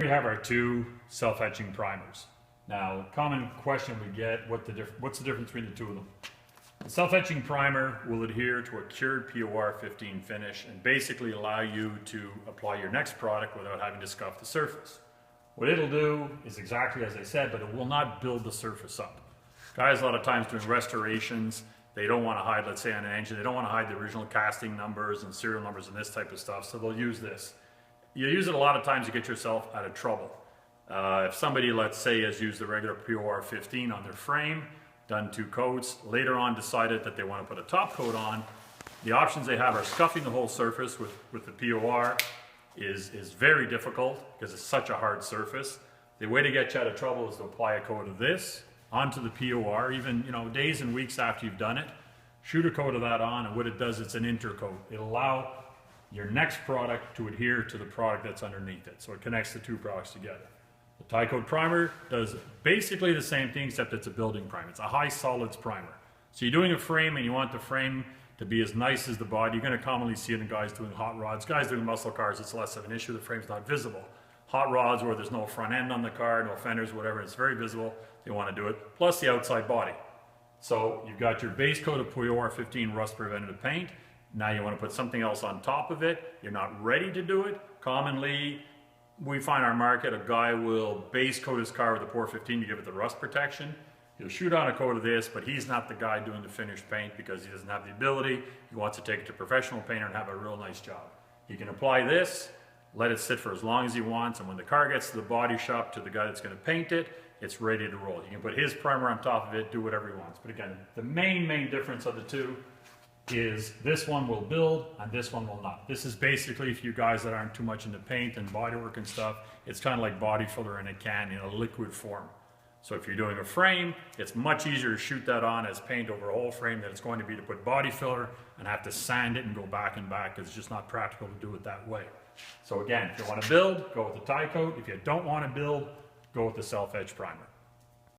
we have our two self-etching primers. Now, common question we get, what's the difference between the two of them? The self-etching primer will adhere to a cured POR-15 finish and basically allow you to apply your next product without having to scuff the surface. What it'll do is exactly as I said, but it will not build the surface up. Guys, a lot of times doing restorations, they don't want to hide, let's say on an engine, they don't want to hide the original casting numbers and serial numbers and this type of stuff, so they'll use this. You use it a lot of times to get yourself out of trouble. If somebody, let's say, has used the regular POR-15 on their frame, done 2 coats, later on decided that they want to put a top coat on, the options they have are scuffing the whole surface with the POR is very difficult because it's such a hard surface. The way to get you out of trouble is to apply a coat of this onto the POR, even days and weeks after you've done it. Shoot a coat of that on, and what it does, it's an intercoat. It'll allow your next product to adhere to the product that's underneath it, so it connects the two products together. The TIECOAT primer does basically the same thing, except it's a building primer. It's a high solids primer. So you're doing a frame and you want the frame to be as nice as the body. You're going to commonly see it in guys doing hot rods. Guys doing muscle cars, it's less of an issue. The frame's not visible. Hot rods where there's no front end on the car, no fenders, whatever, it's very visible. They want to do it. Plus the outside body. So you've got your base coat of POR-15 Rust Preventive Paint. Now you want to put something else on top of it. You're not ready to do it. Commonly, we find our market, a guy will base coat his car with a POR-15 to give it the rust protection. He'll shoot on a coat of this, but he's not the guy doing the finished paint because he doesn't have the ability. He wants to take it to a professional painter and have a real nice job. He can apply this, let it sit for as long as he wants, and when the car gets to the body shop, to the guy that's going to paint it, it's ready to roll. He can put his primer on top of it, do whatever he wants. But again, the main difference of the two is this one will build and this one will not. This is basically, for you guys that aren't too much into paint and bodywork and stuff, it's kind of like body filler in a can in a liquid form. So if you're doing a frame, it's much easier to shoot that on as paint over a whole frame than it's going to be to put body filler and have to sand it and go back and back. It's just not practical to do it that way. So again, if you want to build, go with the TIECOAT. If you don't want to build, go with the self-etch primer.